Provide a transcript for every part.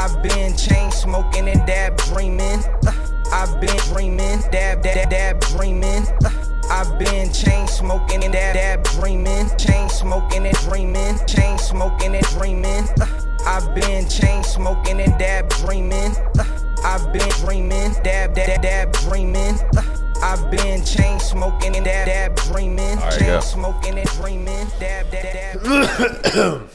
I've been chain smoking and dab dreaming. I've been dreaming, dab dreaming. I've been chain smoking and dab dreaming. Chain smoking and dreaming. Chain smoking and dreaming. I've been chain smoking and dab dreaming. I've been dreaming, dab dreaming. I've been chain smoking and dab dreaming. Chain smoking and dreaming. Dab.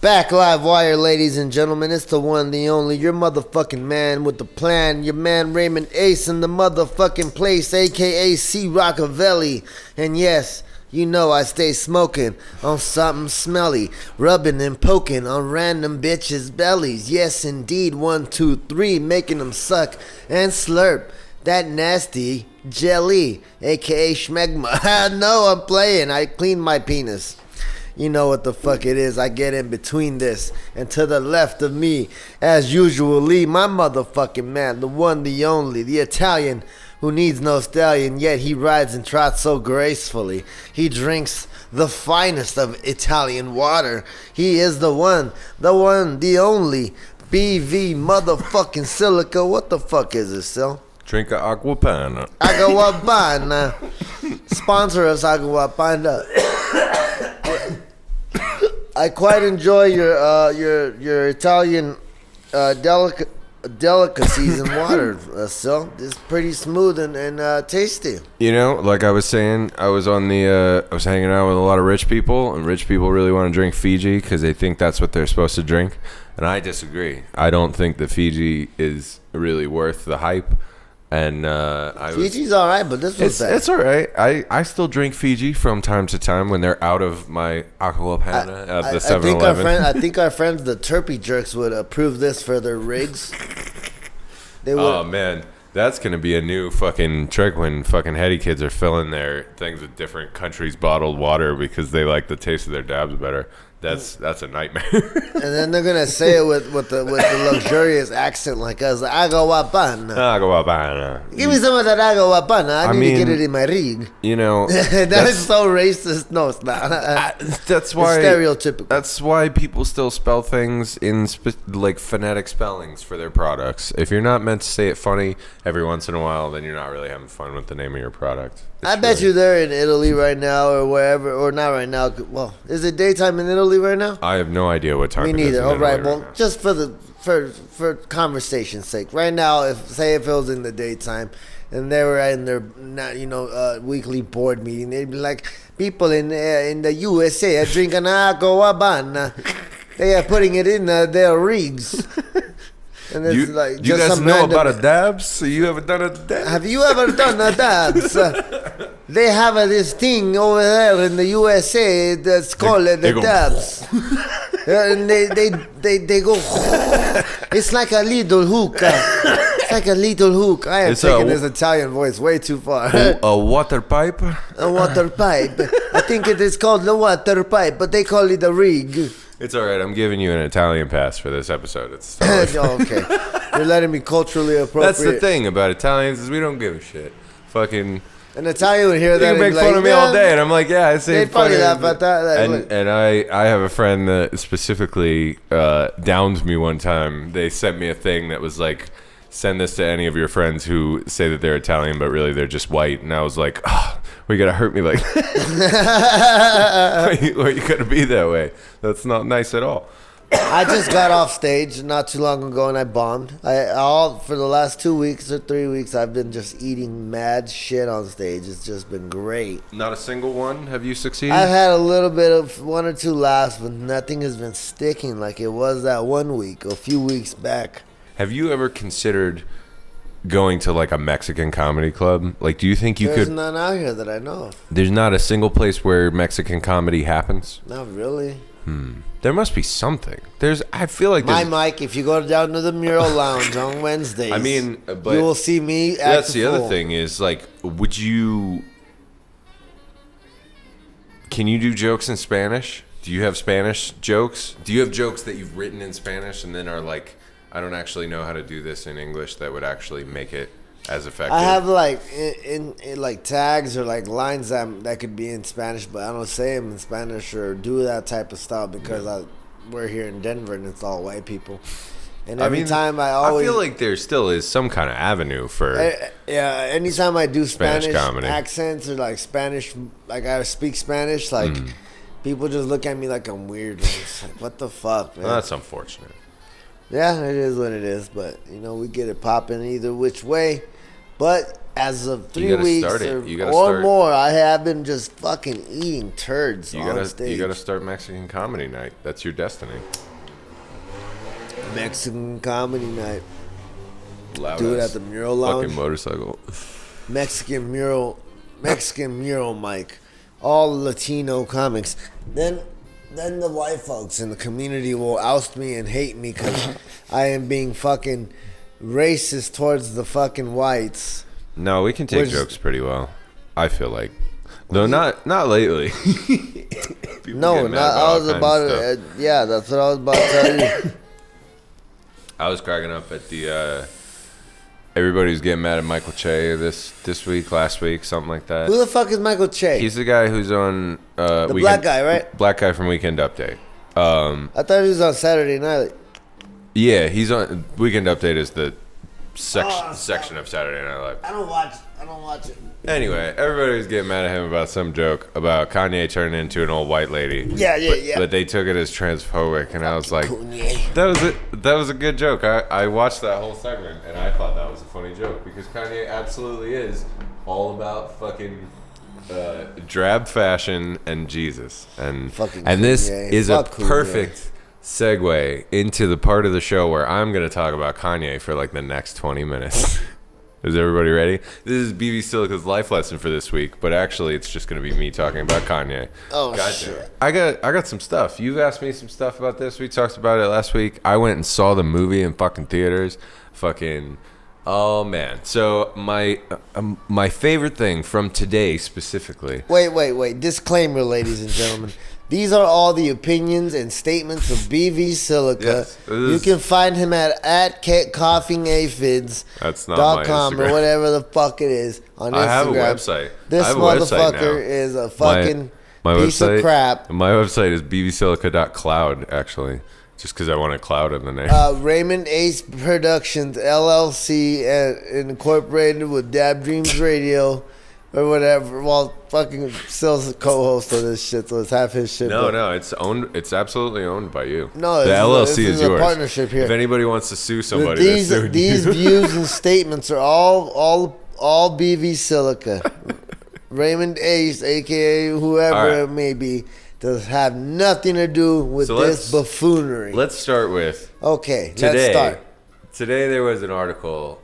Back live wire, ladies and gentlemen. It's the one, the only, your motherfucking man with the plan. Your man Raymond Ace in the motherfucking place, aka C. Rockavelli. And yes, you know I stay smoking on something smelly, rubbing and poking on random bitches' bellies. Yes, indeed, 1, 2, 3, making them suck and slurp that nasty jelly, aka schmegma. I know I'm playing. I clean my penis. You know what the fuck it is. I get in between this, and to the left of me, as usually, my motherfucking man, the one, the only, the Italian who needs no stallion, yet he rides and trots so gracefully. He drinks the finest of Italian water. He is the one, the only, BV motherfucking Silica. What the fuck is this, Sil? Drink a Aqqquuuaaa. Aqqquuuaaa. Sponsor us, Aqqquuuaaa. I quite enjoy your Italian delicacies in water, Sil. It's pretty smooth and tasty. You know, like I was saying, I was hanging out with a lot of rich people, and rich people really want to drink Fiji because they think that's what they're supposed to drink, and I disagree. I don't think that Fiji is really worth the hype. And Fiji's all right, but this was bad. It's all right. I still drink Fiji from time to time when they're out of my Panna at the 7-Eleven. I think our friends, the Turpy Jerks, would approve this for their rigs. They would. Oh, man. That's going to be a new fucking trick when fucking heady kids are filling their things with different countries' bottled water because they like the taste of their dabs better. That's a nightmare. And then they're gonna say it with the luxurious accent like us. Aqqquuuaaa. Aqqquuuaaa. Give me some of that Aqqquuuaaa. I need to get it in my rig. You know, that is so racist. No, it's not. That's why it's stereotypical. That's why people still spell things in like phonetic spellings for their products. If you're not meant to say it funny every once in a while, then you're not really having fun with the name of your product. I bet you they're in Italy right now or wherever, or not right now. Well, is it daytime in Italy right now? I have no idea what time Me it is. neither. in All Italy right. Well, just for conversation's sake, right now, if it was in the daytime, and they were in their weekly board meeting, they'd be like, people in the USA are drinking Aqqquuuaaa. They are putting it in their rigs. And it's like you guys know about a dabs? So you haven't done a dabs? Have you ever done a dabs? They have this thing over there in the USA that's called the dabs. And they go. It's like a little hookah. It's like a little hook. I am taking this Italian voice way too far. A water pipe? A water pipe. I think it is called the water pipe, but they call it a rig. It's all right. I'm giving you an Italian pass for this episode. It's totally okay. You're letting me culturally appropriate. That's the thing about Italians is we don't give a shit. Fucking. An Italian would hear that and make fun of me all day, and I'm like, yeah, I say funny laugh at that. And I have a friend that specifically downed me one time. They sent me a thing that was like, send this to any of your friends who say that they're Italian, but really they're just white. And I was like, oh, well, you gotta hurt me like that. Why are you gonna be that way? That's not nice at all. I just got off stage not too long ago and I bombed. For the last 2 weeks or 3 weeks, I've been just eating mad shit on stage. It's just been great. Not a single one? Have you succeeded? I've had a little bit of 1 or 2 laughs, but nothing has been sticking like it was that 1 week, a few weeks back. Have you ever considered going to like a Mexican comedy club? Like, do you think you There's could? none out here that I know of. There's not a single place where Mexican comedy happens? Not really. There must be something. I feel like my mic. If you go down to the Mural Lounge on Wednesdays, I mean, but you will see me. That's the other thing is like, would you? Can you do jokes in Spanish? Do you have Spanish jokes? Do you have jokes that you've written in Spanish and then are like, I don't actually know how to do this in English that would actually make it as effective? I have like in like tags or like lines that could be in Spanish, but I don't say them in Spanish or do that type of stuff because we're here in Denver and it's all white people. And I every mean, time I feel like there still is some kind of avenue for anytime I do Spanish comedy accents or like Spanish, like I speak Spanish, like people just look at me like I'm weird. And it's like, what the fuck, man? Well, that's unfortunate. Yeah, it is what it is. But you know, we get it popping either which way. But as of 3 weeks or more, I have been just fucking eating turds on stage. You gotta start Mexican comedy night. That's your destiny. Mexican comedy night. Loud Do it at the Mural Lounge. Fucking motorcycle. Mexican mural mic. All Latino comics. Then the white folks in the community will oust me and hate me because I am being fucking racist towards the fucking whites. No, we can take jokes pretty well. I feel like. No, not lately. No, not. I was about to. Yeah, that's what I was about to tell you. I was cracking up at the. Everybody's getting mad at Michael Che this week, last week, something like that. Who the fuck is Michael Che? He's the guy who's on. The black guy, right? Black guy from Weekend Update. I thought he was on Saturday Night. Yeah, he's on. Weekend Update is the section of Saturday Night Live. I don't watch it. Anyway, everybody's getting mad at him about some joke about Kanye turning into an old white lady. Yeah. But they took it as transphobic, and I was like, Coonye. that was a good joke. I watched that whole segment, and I thought that was a funny joke because Kanye absolutely is all about fucking drab fashion and Jesus, and this is a perfect segue into the part of the show where I'm going to talk about Kanye for like the next 20 minutes. Is everybody ready? This is Bvsilica's life lesson for this week, but actually it's just going to be me talking about Kanye. Oh, shit. I got some stuff. You've asked me some stuff about this. We talked about it last week. I went and saw the movie in fucking theaters. Oh, man. So my favorite thing from today specifically. Wait. Disclaimer, ladies and gentlemen. These are all the opinions and statements of Bvsilica. Yes, you can find him at coughingaphids. That's not my Instagram. Or whatever the fuck it is on Instagram. I have a website. This motherfucker is a fucking piece of crap. My website is bvsilica.cloud, actually. Just because I want a cloud in the name. Raymond Ace Productions, LLC, incorporated with Dab Dreams Radio. Or whatever. Well, fucking Sil's a co-host of this shit, so it's half his shit. No, it's owned. It's absolutely owned by you. No, the LLC is yours. A partnership here. If anybody wants to sue somebody, these views and statements are all Bvsilica. Raymond Ace, aka whoever it may be, does have nothing to do with this buffoonery. Let's start with let's start. Today there was an article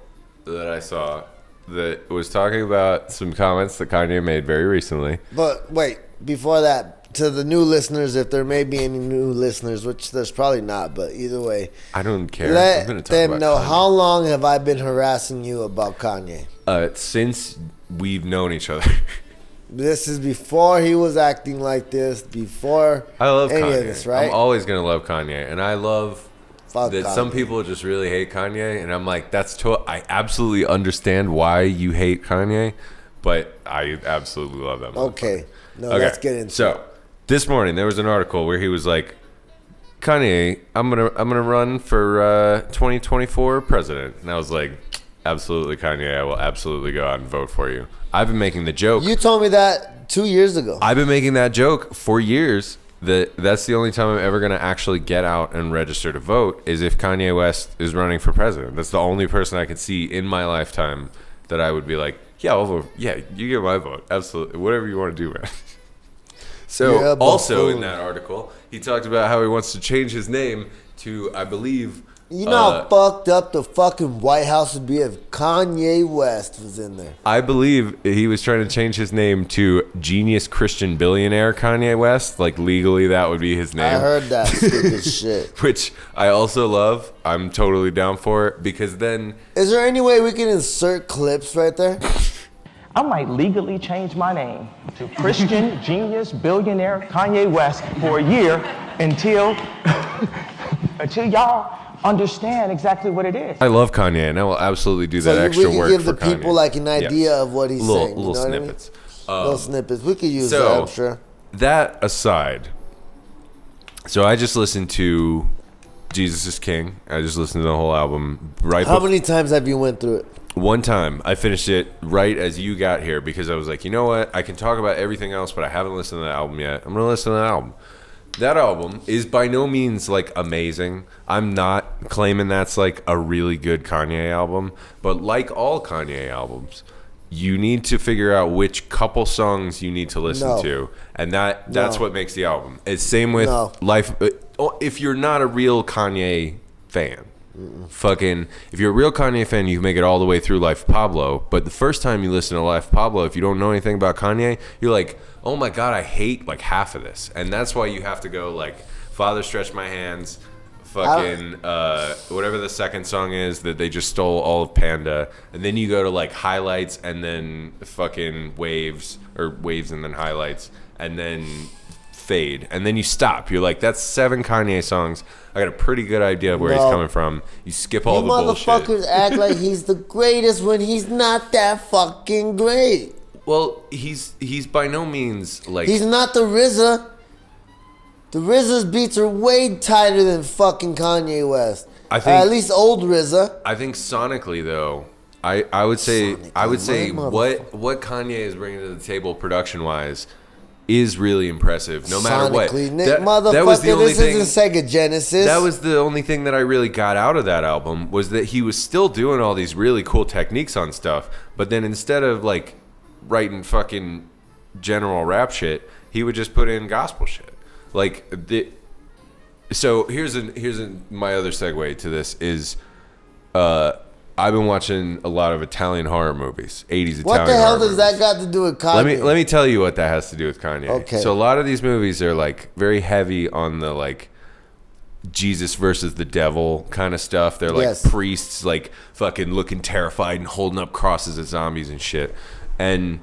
that I saw that was talking about some comments that Kanye made very recently. But wait, before that, to the new listeners, if there may be any new listeners, which there's probably not, but either way, I don't care. Let them know Kanye. How long have I been harassing you about Kanye? Since we've known each other. This is before he was acting like this, before I love any Kanye. of this, right? I'm always going to love Kanye, and I love that Kanye. Some people just really hate Kanye, and I'm like, I absolutely understand why you hate Kanye, but I absolutely love them. Okay. Let's get into it. So, this morning there was an article where he was like, Kanye, I'm gonna run for 2024 president. And I was like, absolutely, Kanye, I will absolutely go out and vote for you. I've been making the joke. You told me that 2 years ago. I've been making that joke for years. That's the only time I'm ever going to actually get out and register to vote is if Kanye West is running for president. That's the only person I could see in my lifetime that I would be like, yeah, I'll vote. Yeah, you get my vote. Absolutely. Whatever you want to do, man. So also in that article, he talked about how he wants to change his name to, I believe... You know how fucked up the fucking White House would be if Kanye West was in there. I believe he was trying to change his name to Genius Christian Billionaire Kanye West. Like, legally, that would be his name. I heard that stupid shit. Which I also love. I'm totally down for it because then... Is there any way we can insert clips right there? I might legally change my name to Christian Genius Billionaire Kanye West for a year until y'all understand exactly what it is. I love Kanye, and I will absolutely do that extra work for Kanye. We can give the people like an idea of what he's saying. Little snippets. Little snippets. We could use that, I'm sure. That aside, So I just listened to Jesus is King. I just listened to the whole album. How many times have you went through it? One time. I finished it right as you got here because I was like, you know what? I can talk about everything else, but I haven't listened to the album yet. I'm going to listen to the album. That album is by no means like amazing. I'm not claiming that's like a really good Kanye album, but like all Kanye albums, you need to figure out which couple songs you need to listen to, and that's what makes the album. It's same with Life. If you're not a real Kanye fan, fucking, if you're a real Kanye fan, you can make it all the way through Life of Pablo. But the first time you listen to Life of Pablo, if you don't know anything about Kanye, you're like, oh my God, I hate like half of this. And that's why you have to go like Father Stretch My Hands, fucking whatever the second song is that they just stole all of Panda. And then you go to like Highlights and then fucking Waves, or Waves and then Highlights, and then Fade. And then you stop. You're like, that's 7 Kanye songs. I got a pretty good idea of where he's coming from. You skip all the bullshit. You motherfuckers act like he's the greatest when he's not that fucking great. Well, he's by no means like... He's not the RZA. The RZA's beats are way tighter than fucking Kanye West. I think, at least old RZA. I think sonically, though, I would say what Kanye is bringing to the table production-wise is really impressive, no matter what. That was the only thing. This isn't Sega Genesis. That was the only thing that I really got out of that album, was that he was still doing all these really cool techniques on stuff, but then instead of like writing fucking general rap shit, he would just put in gospel shit. Like so here's my other segue to this is I've been watching a lot of Italian horror movies, 80s Italian horror movies. What the hell does that got to do with Kanye? Let me tell you what that has to do with Kanye. Okay. So a lot of these movies are like very heavy on the like Jesus versus the devil kind of stuff. They're like priests like fucking looking terrified and holding up crosses at zombies and shit. And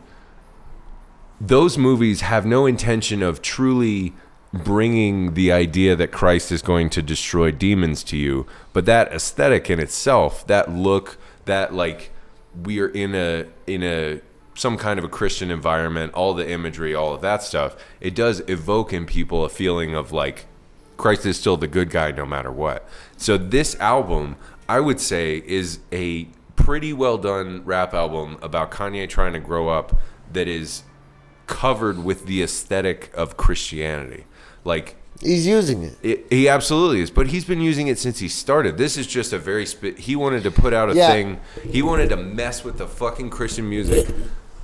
those movies have no intention of truly bringing the idea that Christ is going to destroy demons to you, but that aesthetic in itself, that look, that like we are in a some kind of a Christian environment, all the imagery, all of that stuff, it does evoke in people a feeling of like Christ is still the good guy no matter what. So this album, I would say, is a pretty well done rap album about Kanye trying to grow up that is covered with the aesthetic of Christianity. Like, he's using it. He absolutely is, but he's been using it since he started. This is just a very he wanted to put out a thing. He wanted to mess with the fucking Christian music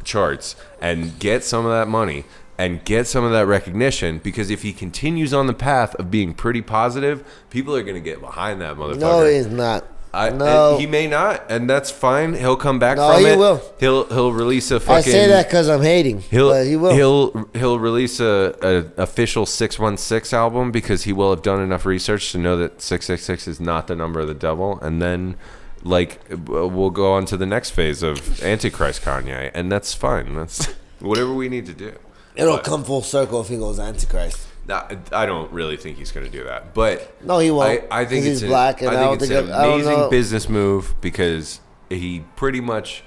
charts and get some of that money and get some of that recognition, because if he continues on the path of being pretty positive, people are going to get behind that motherfucker. No, he's not. No, he may not, and that's fine. He'll come back from it. No, he will. He'll release a fucking. I say that because I'm hating. But he will. He'll release a official 616 album, because he will have done enough research to know that 666 is not the number of the devil, and then like we'll go on to the next phase of Antichrist Kanye, and that's fine. That's whatever we need to do. It'll come full circle if he goes Antichrist. I don't really think he's going to do that, but no, he won't. I think he's black, and I think it's an amazing business move, because he pretty much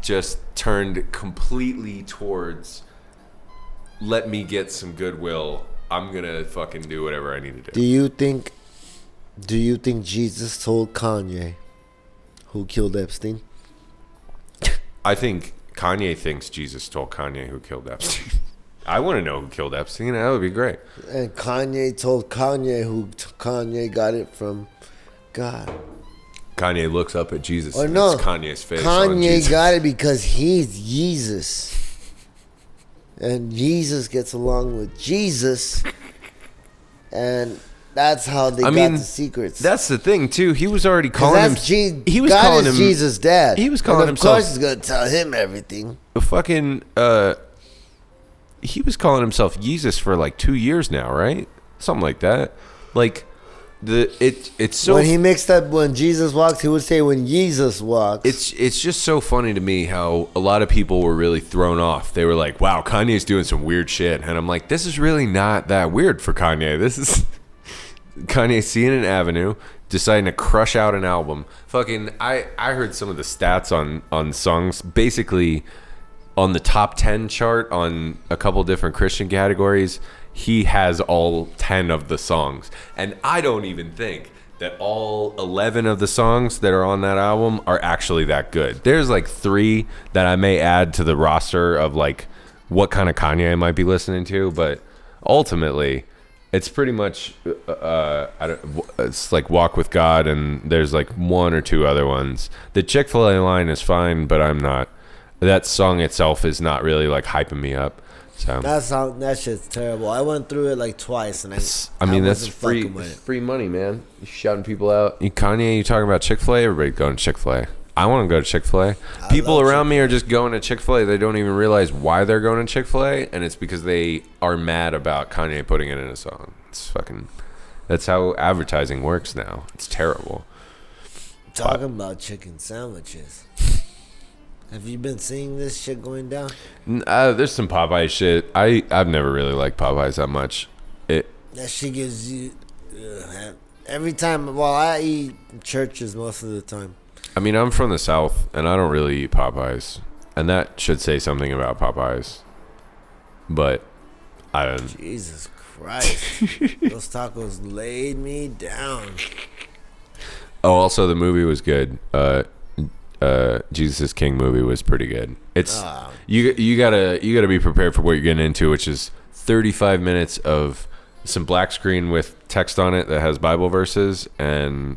just turned completely towards let me get some goodwill. I'm gonna fucking do whatever I need to do. Do you think Jesus told Kanye who killed Epstein? I think Kanye thinks Jesus told Kanye who killed Epstein. I want to know who killed Epstein. That would be great. And Kanye told Kanye who Kanye got it from God. Kanye looks up at Jesus. Or no, it's Kanye's face. Kanye got it because he's Jesus. And Jesus gets along with Jesus. And that's how they got the secrets. That's the thing, too. He was already calling him... he was calling him Jesus' dad. He was calling himself... Of course he's going to tell him everything. Fucking... he was calling himself Jesus for like 2 years now, right? Something like that. Like it's so when Jesus walks, he would say when Jesus walks. It's just so funny to me how a lot of people were really thrown off. They were like, "Wow, Kanye's doing some weird shit," and I'm like, "This is really not that weird for Kanye. This is Kanye seeing an avenue, deciding to crush out an album. Fucking, I heard some of the stats on songs basically." On the top 10 chart on a couple different Christian categories, he has all 10 of the songs. And I don't even think that all 11 of the songs that are on that album are actually that good. There's like 3 that I may add to the roster of like what kind of Kanye I might be listening to, but ultimately it's pretty much it's like Walk with God, and there's like 1 or 2 other ones. The Chick-fil-A line is fine, but I'm not, that song itself is not really like hyping me up. So that shit's terrible. I went through it like twice, and I mean that's free money, man. You shouting people out. Kanye, you talking about Chick-fil-A? Everybody going to Chick-fil-A. I want to go to Chick-fil-A. People around me are just going to Chick-fil-A. They don't even realize why they're going to Chick-fil-A, and it's because they are mad about Kanye putting it in a song. It's fucking. That's how advertising works now. It's terrible. Talking about chicken sandwiches. Have you been seeing this shit going down? There's some Popeye shit. I've never really liked Popeyes that much. That shit gives you every time. Well, I eat churches most of the time. I mean, I'm from the South, and I don't really eat Popeyes, and that should say something about Popeyes. But I don't. Jesus Christ, those tacos laid me down. Oh, also the movie was good. Jesus is King movie was pretty good. It's you gotta be prepared for what you're getting into, which is 35 minutes of some black screen with text on it that has Bible verses, and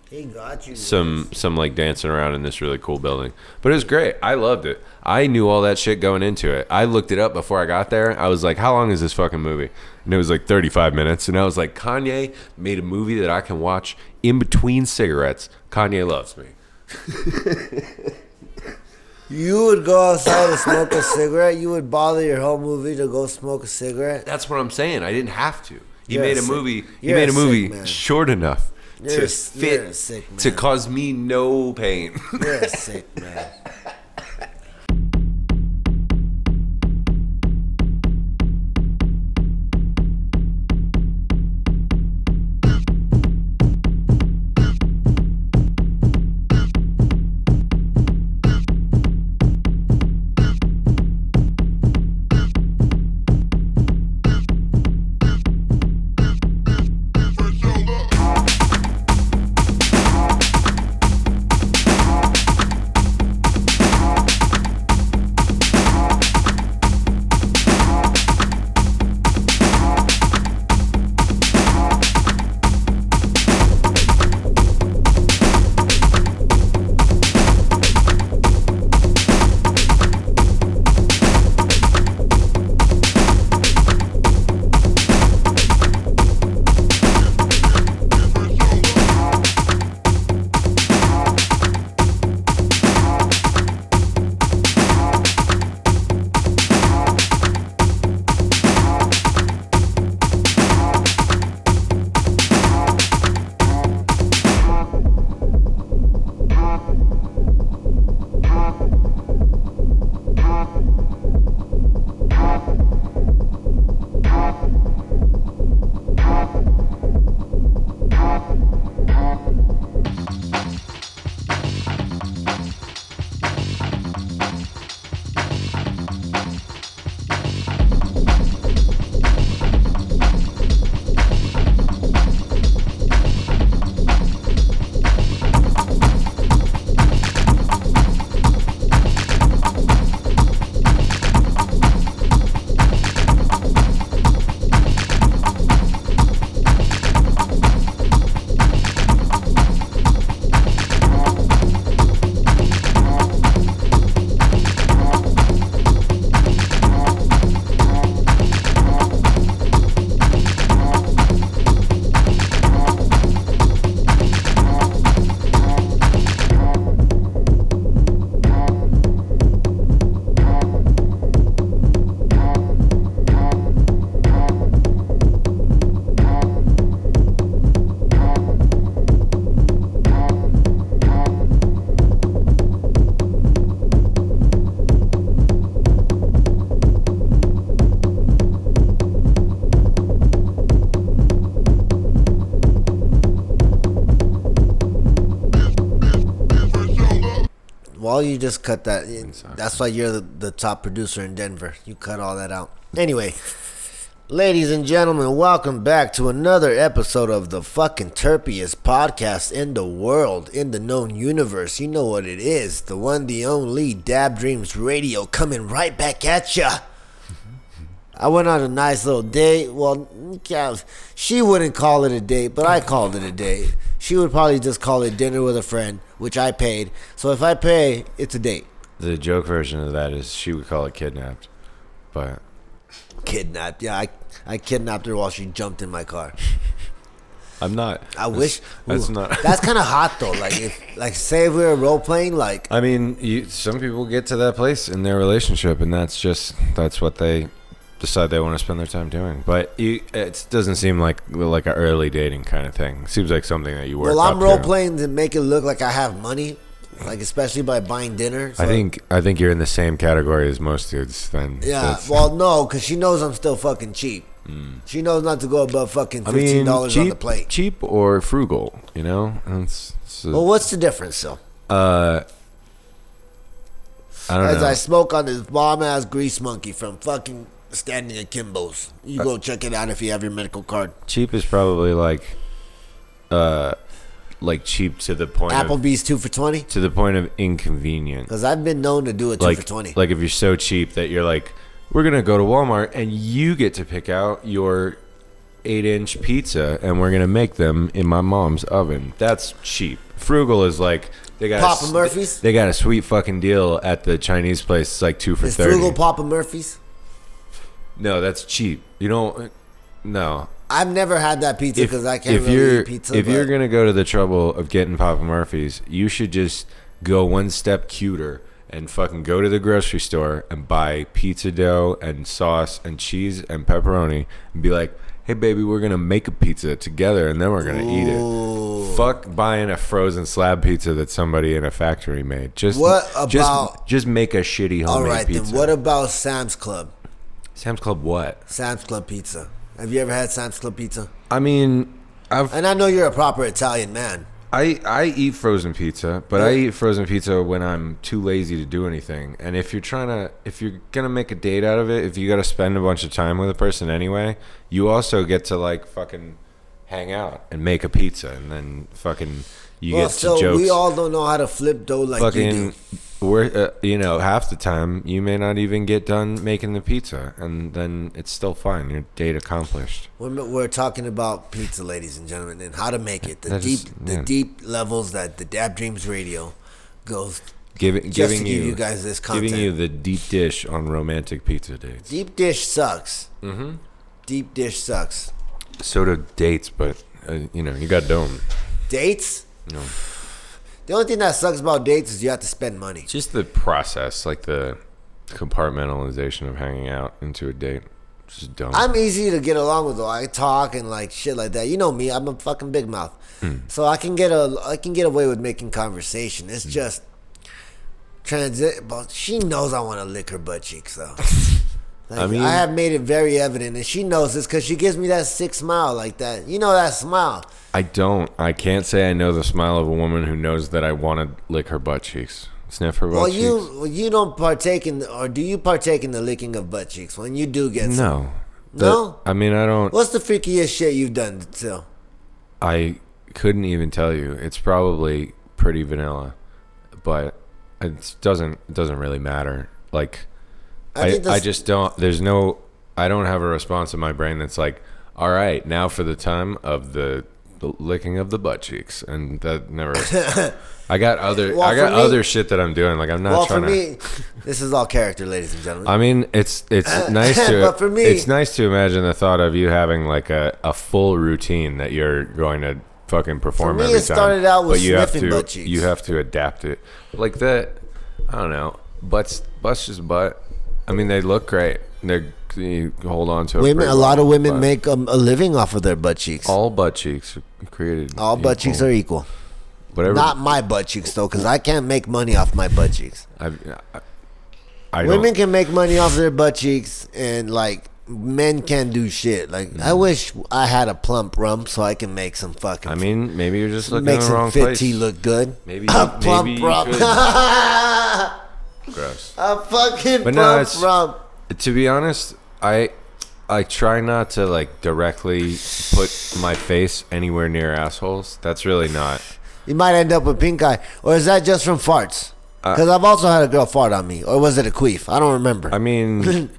he got you. Some like dancing around in this really cool building. But it was great. I loved it. I knew all that shit going into it. I looked it up before I got there. I was like, how long is this fucking movie? And it was like 35 minutes. And I was like, Kanye made a movie that I can watch in between cigarettes. Kanye loves me. You would go outside to smoke a cigarette? You would bother your whole movie to go smoke a cigarette? That's what I'm saying. I didn't have to. He made a movie short enough to fit to cause me no pain. You're a sick man. Well, you just cut that. That's why you're the top producer in Denver. You cut all that out. Anyway, Ladies and gentlemen, welcome back to another episode of the fucking terpiest podcast in the world, in the known universe. You know what it is. The one, the only Dab Dreams Radio coming right back at ya. I went on a nice little date. Well, she wouldn't call it a date, but I called it a date. She would probably just call it dinner with a friend, which I paid. So if I pay, it's a date. The joke version of that is she would call it kidnapped, but... Kidnapped. Yeah, I kidnapped her while she jumped in my car. I'm not. I wish. That's not. That's kind of hot though. Say if we were role playing, like. I mean, some people get to that place in their relationship, and that's what they decide they want to spend their time doing. But it doesn't seem like an early dating kind of thing. It seems like something that you work. Well, I'm up role to. playing to make it look like I have money. Like, especially by buying dinner. So. I think you're in the same category as most dudes. Then yeah, well, no, because she knows I'm still fucking cheap. She knows not to go above fucking $15 on the plate. Cheap or frugal, you know. Well, what's the difference, though? I don't know. As I smoke on this bomb ass grease monkey from fucking standing at Kimbo's. You go check it out if you have your medical card. Cheap is probably like cheap to the point Applebee's 2 for $20? To the point of inconvenient. Because I've been known to do it 2 for $20. Like if you're so cheap that you're like, we're going to go to Walmart and you get to pick out your 8-inch pizza and we're going to make them in my mom's oven. That's cheap. Frugal is like, they got Papa Murphy's? They got a sweet fucking deal at the Chinese place. It's like 2 for $30. Is frugal Papa Murphy's? No, that's cheap. You don't, no. I've never had that pizza because I can't really eat pizza. If you're going to go to the trouble of getting Papa Murphy's, you should just go one step cuter and fucking go to the grocery store and buy pizza dough and sauce and cheese and pepperoni and be like, hey, baby, we're going to make a pizza together and then we're going to eat it. Fuck buying a frozen slab pizza that somebody in a factory made. Just make a shitty homemade pizza. All right, then what about Sam's Club? Sam's Club what? Sam's Club pizza. Have you ever had Sam's Club pizza? I mean, and I know you're a proper Italian man. I eat frozen pizza, but I eat frozen pizza when I'm too lazy to do anything. And if you're gonna make a date out of it, if you gotta spend a bunch of time with a person anyway, you also get to like fucking hang out and make a pizza, and then fucking get to jokes. We all don't know how to flip dough like you do. We're half the time you may not even get done making the pizza, and then it's still fine. Your date accomplished. We're talking about pizza, ladies and gentlemen, and how to make it. The deep levels that the Dab Dreams Radio goes. Giving you guys this content. Giving you the deep dish on romantic pizza dates. Deep dish sucks. Mm-hmm. Deep dish sucks. So do dates, but you got dome. Dates? No. The only thing that sucks about dates is you have to spend money. Just the process, like the compartmentalization of hanging out into a date. It's just dumb. I'm easy to get along with though. I talk and like shit like that. You know me, I'm a fucking big mouth. So I can get away with making conversation. It's just transit. But she knows I want to lick her butt cheeks though. I have made it very evident, and she knows this because she gives me that sick smile like that. You know that smile. I can't say I know the smile of a woman who knows that I want to lick her butt cheeks. Sniff her butt cheeks. Well, you don't partake in, or do you partake in the licking of butt cheeks when you do get some? No. I mean, I don't. What's the freakiest shit you've done still? I couldn't even tell you. It's probably pretty vanilla, but it doesn't really matter. Like, I just don't. I don't have a response in my brain that's like, all right, now for the time of the licking of the butt cheeks, and that never. I got other shit that I'm doing. Like I'm not trying to. Well, for me, this is all character, ladies and gentlemen. I mean, it's nice to. But for me, it's nice to imagine the thought of you having like a full routine that you're going to fucking perform every time. For me, it started out with sniffing butt cheeks. You have to adapt it like that. I don't know. Butt's just butt. I mean, they look great. You hold on to women. A lot of women make a living off of their butt cheeks. All butt cheeks are created. All butt cheeks are equal. Whatever. Not my butt cheeks though, because I can't make money off my butt cheeks. Women can make money off their butt cheeks, and like men can't do shit. Like I wish I had a plump rump so I can make some fucking. I mean, maybe you're just looking in the wrong place. Make some fit T look good. Maybe a plump rump. Gross. A fucking plump rump. To be honest, I I try not to like directly put my face anywhere near assholes. That's really not. You might end up with pink eye. Or is that just from farts? Because I've also had a girl fart on me. Or was it a queef? I don't remember. I mean,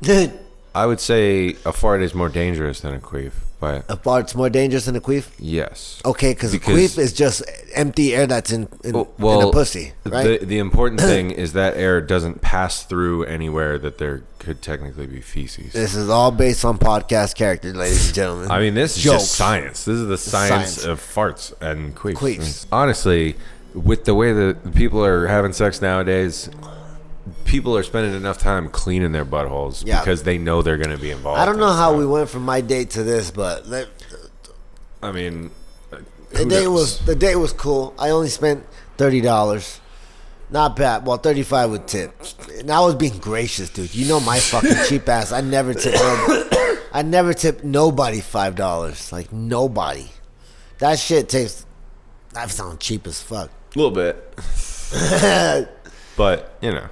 I would say a fart is more dangerous than a queef. But a fart's more dangerous than a queef? yes. Okay, because a queef is just empty air that's in a pussy, right? The important thing is that air doesn't pass through anywhere that there could technically be feces. This is all based on podcast characters, ladies and gentlemen. I mean, this is Jokes. just science. This is the science of farts and queefs. Queefs. Honestly, with the way that people are having sex nowadays, people are spending enough time cleaning their buttholes because they know they're going to be involved. I don't know how we went from my date to this, but I mean, the date was cool. I only spent $30. Not bad. Well, 35 with tip. And I was being gracious, dude. You know my fucking cheap ass. I never tip nobody $5. Like nobody. That shit tastes. That sounds cheap as fuck. A little bit. But, you know.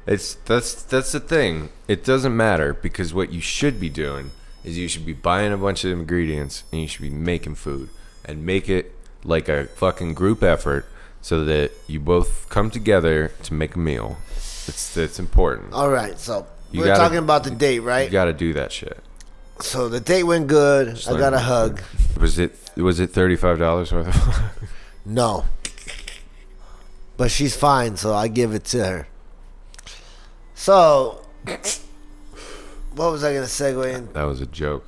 That's the thing. It doesn't matter because what you should be doing is you should be buying a bunch of ingredients and you should be making food and make it like a fucking group effort so that you both come together to make a meal. It's important. All right, so we're talking about the date, right? You got to do that shit. So the date went good. Just I got a hug. Was it $35 worth of? No. But she's fine, so I give it to her. So, what was I going to segue in? That was a joke.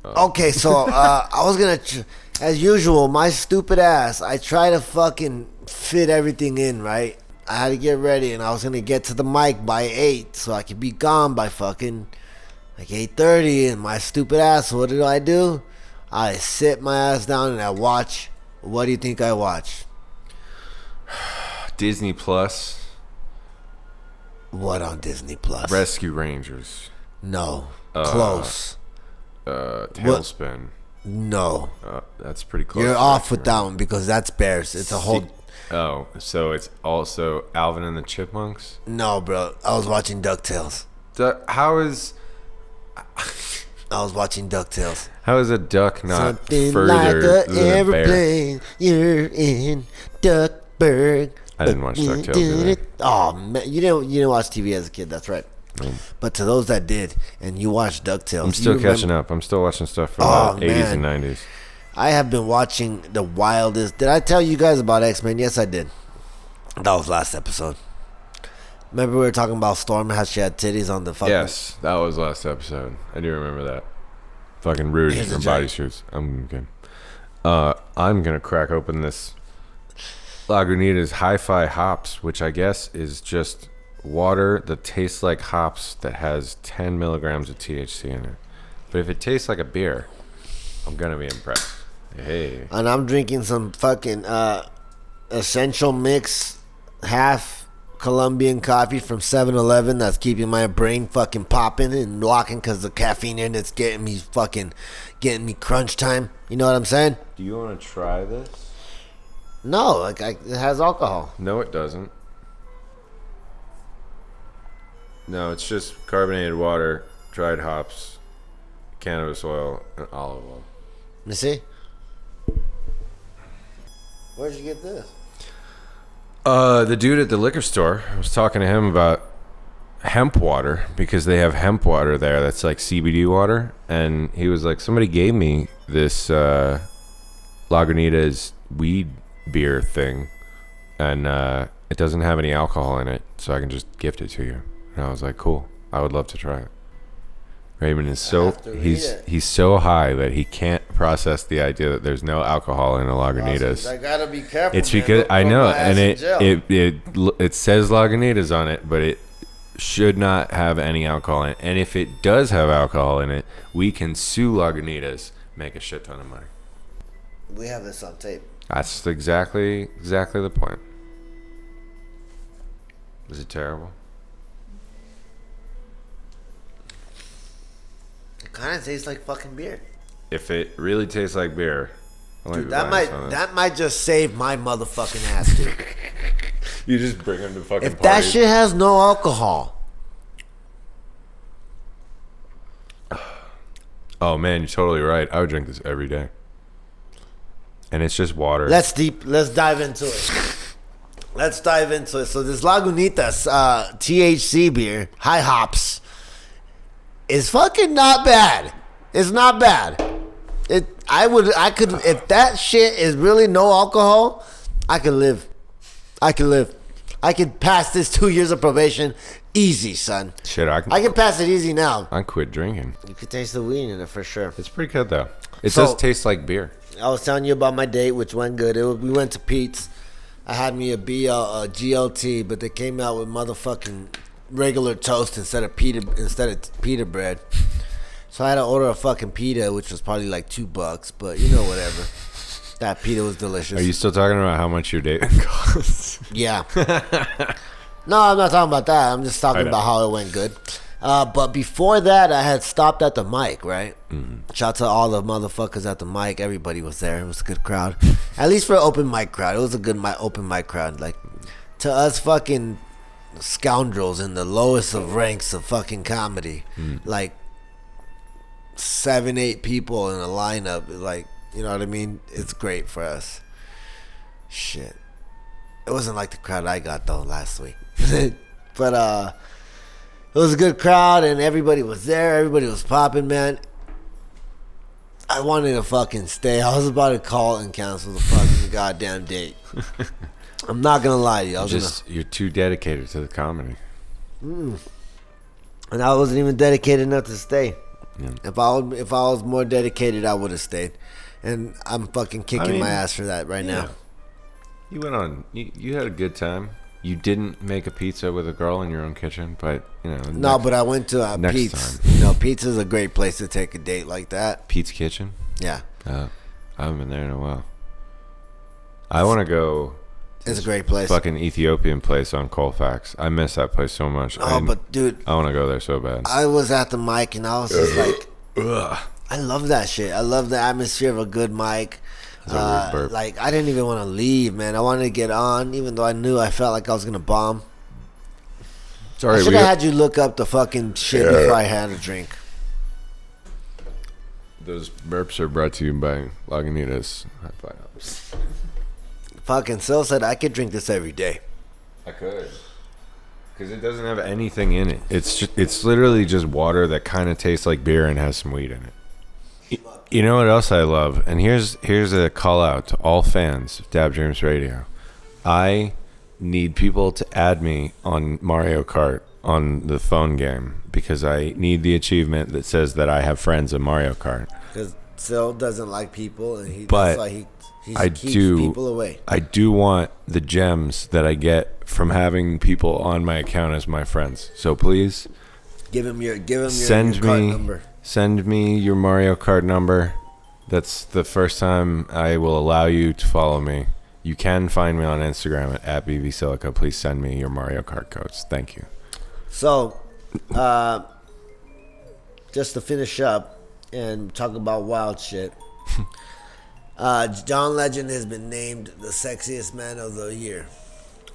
Okay, so I was going to, as usual, my stupid ass, I try to fucking fit everything in, right? I had to get ready, and I was going to get to the mic by 8, so I could be gone by fucking like 8:30, and my stupid ass, what did I do? I sit my ass down and I watch. What do you think I watch? Disney Plus. What on Disney Plus? Rescue Rangers. No. Close. Tailspin. No. That's pretty close. You're off with that one because that's Bears. It's a whole... Oh, so it's also Alvin and the Chipmunks? No, bro. I was watching DuckTales. How is... I was watching DuckTales. How is a duck not Something further like than an a bear? airplane. You're in Duckburg. I didn't watch DuckTales either. Oh man, you didn't watch TV as a kid. That's right. But to those that did, and you watched DuckTales, I'm still catching up. I'm still watching stuff from the 80s and 90s. I have been watching the wildest. Did I tell you guys about X-Men? Yes, I did. That was last episode. Remember we were talking about Storm, how she had titties on the fucking... Yes, that was last episode. I do remember that. Fucking Rouge from Body Shoots. I'm good. I'm going to crack open this Lagunitas Hi-Fi Hops, which I guess is just water that tastes like hops that has 10 milligrams of THC in it. But if it tastes like a beer, I'm going to be impressed. Hey. And I'm drinking some fucking Essential Mix half Colombian coffee from 7-Eleven that's keeping my brain fucking popping and locking because the caffeine in it's getting me crunch time. You know what I'm saying? Do you want to try this? No, like it has alcohol. No, it doesn't. No, it's just carbonated water, dried hops, cannabis oil, and olive oil. You see? Where'd you get this? The dude at the liquor store, I was talking to him about hemp water because they have hemp water there that's like CBD water. And he was like, somebody gave me this Lagunitas weed beer thing. And it doesn't have any alcohol in it, so I can just gift it to you. And I was like, cool. I would love to try it. Raymond is he's so high that he can't process the idea that there's no alcohol in a Lagunitas. I gotta be careful. It's because I know, and it says Lagunitas on it, but it should not have any alcohol in it. And if it does have alcohol in it, we can sue Lagunitas, make a shit ton of money. We have this on tape. That's exactly the point. Is it terrible? It kind of tastes like fucking beer. If it really tastes like beer, dude, that might just save my motherfucking ass, dude. You just bring them to fucking if parties. That shit has no alcohol. Oh man, you're totally right. I would drink this every day. And it's just water. Let's dive into it. So this Lagunitas THC beer, high hops, is fucking not bad. It's not bad. I could if that shit is really no alcohol, I could live. I could pass this 2 years of probation easy, son. Shit, I can pass it easy now. I quit drinking. You could taste the weed in it for sure. It's pretty good though. It does taste like beer. I was telling you about my date, which went good. We went to Pete's. I had me a GLT, but they came out with motherfucking regular toast instead of pita bread. So I had to order a fucking pita, which was probably like $2, but whatever. That pita was delicious. Are you still talking about how much your date costs? Yeah. No, I'm not talking about that. I'm just talking about how it went good. But before that, I had stopped at the mic, right? Mm-hmm. Shout out to all the motherfuckers at the mic. Everybody was there. It was a good crowd. At least for an open mic crowd. It was a good open mic crowd. Like, to us fucking scoundrels in the lowest of ranks of fucking comedy. Like, 7-8 people in a lineup. Like, you know what I mean? It's great for us. Shit. It wasn't like the crowd I got, though, last week. But, it was a good crowd, and everybody was there. Everybody was popping, man. I wanted to fucking stay. I was about to call and cancel the fucking goddamn date. I'm not going to lie to you. You're too dedicated to the comedy. And I wasn't even dedicated enough to stay. Yeah. If I was more dedicated, I would have stayed. And I'm fucking kicking my ass for that right now. You went on. You had a good time. You didn't make a pizza with a girl in your own kitchen, but No, but I went to Pete's. Pizza's a great place to take a date like that. Pete's Kitchen. Yeah. I haven't been there in a while. I want to go. It's a great place. Fucking Ethiopian place on Colfax. I miss that place so much. But dude, I want to go there so bad. I was at the mic and I was just like, I love that shit. I love the atmosphere of a good mic. Like, I didn't even want to leave, man. I wanted to get on, even though I felt like I was gonna bomb. Sorry, I should have had you look up the fucking shit before I had a drink. Those burps are brought to you by Lagunitas. High five. Fucking Sil said I could drink this every day. I could, because it doesn't have anything in it. It's literally just water that kind of tastes like beer and has some weed in it. You know what else I love? And here's a call out to all fans of Dab Dreams Radio. I need people to add me on Mario Kart on the phone game because I need the achievement that says that I have friends in Mario Kart. Because Sil doesn't like people, and that's why he keeps people away. I do want the gems that I get from having people on my account as my friends. So please, give him your card number. Send me your Mario Kart number. That's the first time I will allow you to follow me. You can find me on Instagram at Bvsilica. Please send me your Mario Kart codes. Thank you. So, just to finish up and talk about wild shit, John Legend has been named the sexiest man of the year.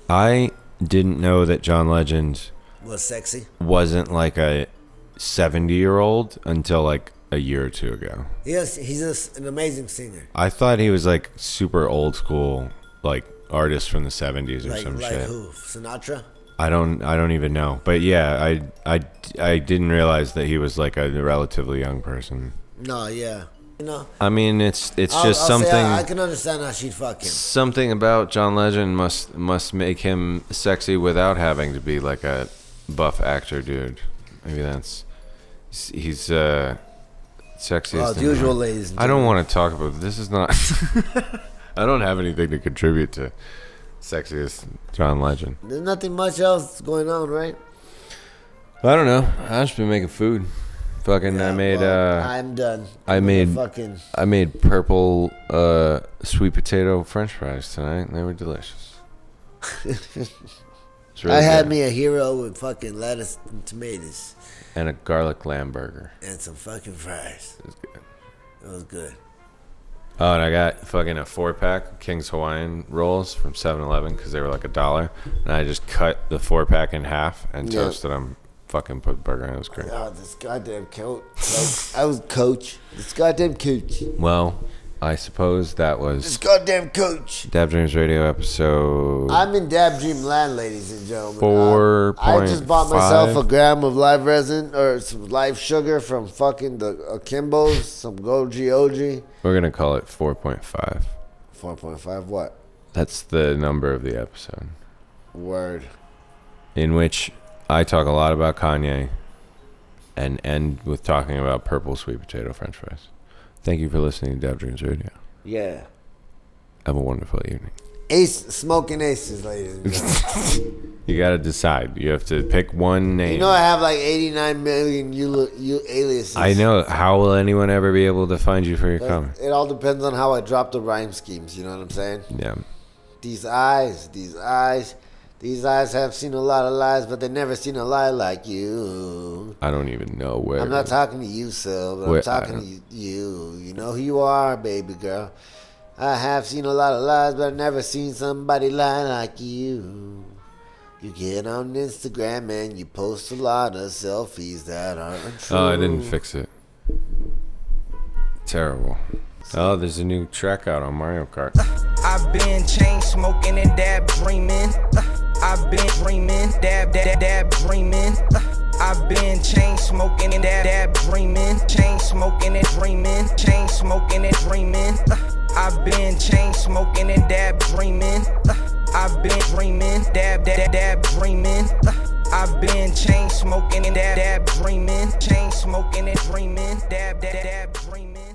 I didn't know that John Legend was sexy. Wasn't like a 70-year-old until like a year or two ago. Yes, he's an amazing singer. I thought he was like super old school, like artist from the 70s or some shit. Like who? Sinatra? I don't even know. But yeah, I didn't realize that he was like a relatively young person. No, yeah. I mean, it's just something. I can understand how she'd fuck him. Something about John Legend must make him sexy without having to be like a buff actor dude. Maybe he's sexiest. Well, as usual, ladies. I don't want to talk about this. Is not. I don't have anything to contribute to sexiest John Legend. There's nothing much else going on, right? I don't know. I've just been making food. Fucking, yeah, I'm done. I made purple sweet potato French fries tonight. And they were delicious. Really I had me a hero with fucking lettuce and tomatoes. And a garlic lamb burger. And some fucking fries. It was good. It was good. Oh, and I got fucking a 4-pack of King's Hawaiian rolls from 7-Eleven because they were like $1. And I just cut the 4-pack in half and toasted them fucking put burger on. It was great. Oh, this goddamn coach. I was coach. This goddamn coach. Well, I suppose that This was goddamn coach. Dab Dreams Radio episode. I'm in Dab Dream Land, ladies and gentlemen. 4.5. I just bought myself a gram of live resin or some live sugar from fucking the Akimbo's, some Goji OG. We're gonna call it 4.5. 4.5 what? That's the number of the episode, Word. in which I talk a lot about Coonye and end with talking about purple sweet potato French fries. Thank you for listening to Dab Dreams Radio. Yeah. Have a wonderful evening. Ace, smoking aces, ladies and gentlemen. You gotta decide. You have to pick one name. You know I have like 89 million aliases. I know. How will anyone ever be able to find you for your comment? It all depends on how I drop the rhyme schemes, you know what I'm saying? Yeah. These eyes have seen a lot of lies, but they never seen a lie like you. I don't even know where. I'm not talking to you, Sil, but I'm talking to you. You know who you are, baby girl. I have seen a lot of lies, but I've never seen somebody lie like you. You get on Instagram and you post a lot of selfies that aren't true. Oh, I didn't fix it. Terrible. Oh, there's a new track out on Mario Kart. I've been chain smoking and dab dreaming. I've been dreaming, dab dreaming. I've been chain smoking and dab dreaming. Chain smoking and dreaming. Chain smoking and dreaming. I've been chain smoking and dab dreaming. I've been dreaming, dab dreaming. I've been chain smoking and dab dreaming. Chain smoking and dreaming, dab dreaming.